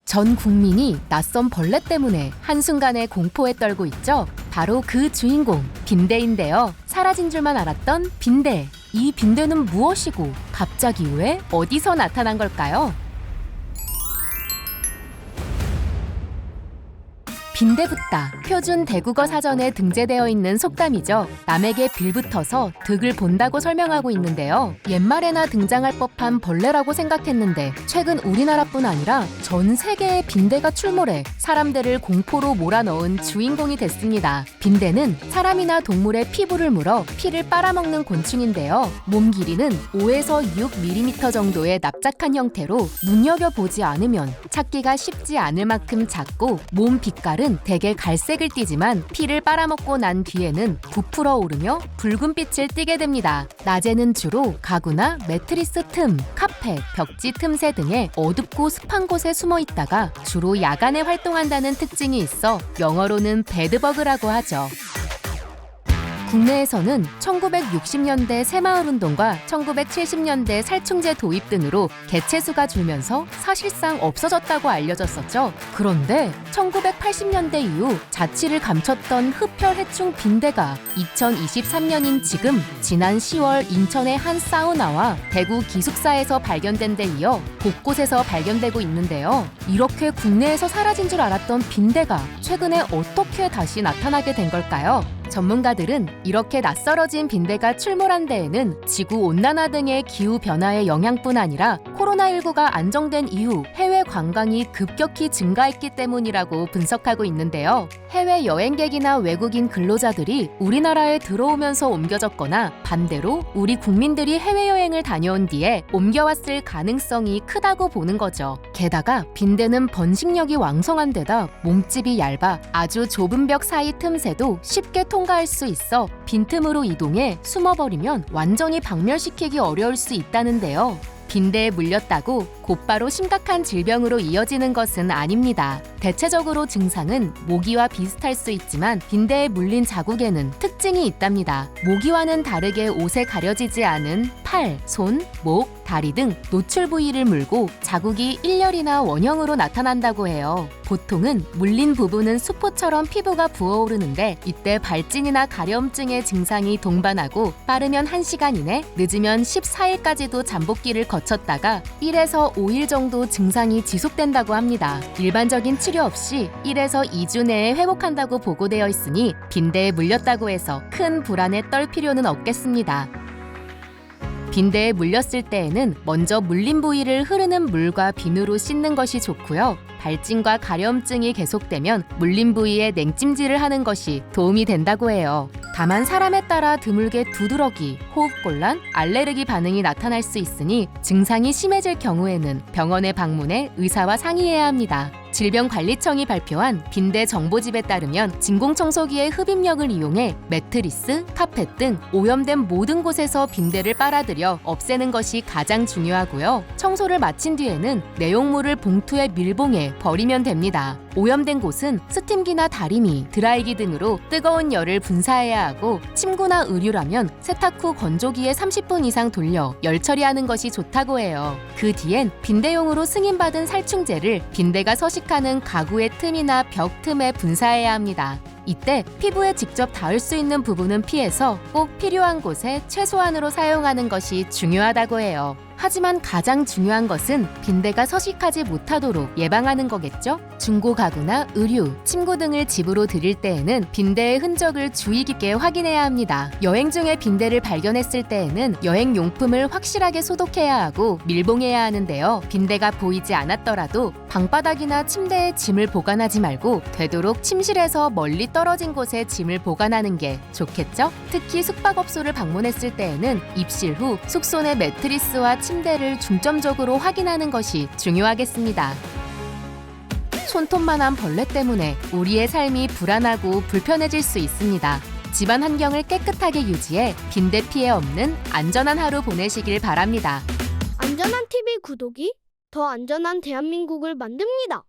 전 국민이 낯선 벌레 때문에 한순간에 공포에 떨고 있죠. 바로 그 주인공, 빈대인데요. 사라진 줄만 알았던 빈대. 이 빈대는 무엇이고 갑자기 왜 어디서 나타난 걸까요? 빈대붙다. 표준 대국어 사전에 등재되어 있는 속담이죠. 남에게 빌붙어서 득을 본다고 설명하고 있는데요. 옛말에나 등장할 법한 벌레라고 생각했는데 최근 우리나라뿐 아니라 전 세계에 빈대가 출몰해 사람들을 공포로 몰아넣은 주인공이 됐습니다. 빈대는 사람이나 동물의 피부를 물어 피를 빨아먹는 곤충인데요. 몸 길이는 5에서 6mm 정도의 납작한 형태로 눈여겨보지 않으면 찾기가 쉽지 않을 만큼 작고 몸 빛깔은 대개 갈색을 띠지만 피를 빨아먹고 난 뒤에는 부풀어 오르며 붉은 빛을 띠게 됩니다. 낮에는 주로 가구나 매트리스 틈, 카펫, 벽지 틈새 등의 어둡고 습한 곳에 숨어 있다가 주로 야간에 활동한다는 특징이 있어 영어로는 배드버그라고 하죠. 국내에서는 1960년대 새마을운동과 1970년대 살충제 도입 등으로 개체수가 줄면서 사실상 없어졌다고 알려졌었죠. 그런데 1980년대 이후 자취를 감췄던 흡혈해충 빈대가 2023년인 지금 지난 10월 인천의 한 사우나와 대구 기숙사에서 발견된 데 이어 곳곳에서 발견되고 있는데요. 이렇게 국내에서 사라진 줄 알았던 빈대가 최근에 어떻게 다시 나타나게 된 걸까요? 전문가들은 이렇게 낯설어진 빈대가 출몰한 데에는 지구온난화 등의 기후변화의 영향뿐 아니라 코로나19가 안정된 이후 해외 관광이 급격히 증가했기 때문이라고 분석하고 있는데요. 해외 여행객이나 외국인 근로자들이 우리나라에 들어오면서 옮겨졌거나 반대로 우리 국민들이 해외여행을 다녀온 뒤에 옮겨왔을 가능성이 크다고 보는 거죠. 게다가 빈대는 번식력이 왕성한 데다 몸집이 얇아 아주 좁은 벽 사이 틈새도 쉽게 통과할 수 있어 빈틈으로 이동해 숨어버리면 완전히 박멸시키기 어려울 수 있다는데요. 빈대에 물렸다고 곧바로 심각한 질병으로 이어지는 것은 아닙니다. 대체적으로 증상은 모기와 비슷할 수 있지만 빈대에 물린 자국에는 특징이 있답니다. 모기와는 다르게 옷에 가려지지 않은 팔, 손, 목, 다리 등 노출 부위를 물고 자국이 일렬이나 원형으로 나타난다고 해요. 보통은 물린 부분은 수포처럼 피부가 부어오르는데 이때 발진이나 가려움증의 증상이 동반하고 빠르면 1시간 이내, 늦으면 14일까지도 잠복기를 거쳤다가 1에서 5일 정도 증상이 지속된다고 합니다. 일반적인 치료 없이 1에서 2주 내에 회복한다고 보고되어 있으니 빈대에 물렸다고 해서 큰 불안에 떨 필요는 없겠습니다. 빈대에 물렸을 때에는 먼저 물린 부위를 흐르는 물과 비누로 씻는 것이 좋고요. 발진과 가려움증이 계속되면 물린 부위에 냉찜질을 하는 것이 도움이 된다고 해요. 다만 사람에 따라 드물게 두드러기, 호흡곤란, 알레르기 반응이 나타날 수 있으니 증상이 심해질 경우에는 병원에 방문해 의사와 상의해야 합니다. 질병관리청이 발표한 빈대 정보집에 따르면 진공청소기의 흡입력을 이용해 매트리스, 카펫 등 오염된 모든 곳에서 빈대를 빨아들여 없애는 것이 가장 중요하고요. 청소를 마친 뒤에는 내용물을 봉투에 밀봉해 버리면 됩니다. 오염된 곳은 스팀기나 다리미, 드라이기 등으로 뜨거운 열을 분사해야 하고 침구나 의류라면 세탁 후 건조기에 30분 이상 돌려 열 처리하는 것이 좋다고 해요. 그 뒤엔 빈대용으로 승인받은 살충제를 빈대가 서식하는 가구의 틈이나 벽 틈에 분사해야 합니다. 이때 피부에 직접 닿을 수 있는 부분은 피해서 꼭 필요한 곳에 최소한으로 사용하는 것이 중요하다고 해요. 하지만 가장 중요한 것은 빈대가 서식하지 못하도록 예방하는 거겠죠? 중고 가구나 의류, 침구 등을 집으로 들일 때에는 빈대의 흔적을 주의 깊게 확인해야 합니다. 여행 중에 빈대를 발견했을 때에는 여행 용품을 확실하게 소독해야 하고 밀봉해야 하는데요. 빈대가 보이지 않았더라도 방바닥이나 침대에 짐을 보관하지 말고 되도록 침실에서 멀리 떨어진 곳에 짐을 보관하는 게 좋겠죠? 특히 숙박업소를 방문했을 때에는 입실 후 숙소 내 매트리스와 침대를 중점적으로 확인하는 것이 중요하겠습니다. 손톱만한 벌레 때문에 우리의 삶이 불안하고 불편해질 수 있습니다. 집안 환경을 깨끗하게 유지해 빈대 피해 없는 안전한 하루 보내시길 바랍니다. 안전한 TV 구독이 더 안전한 대한민국을 만듭니다.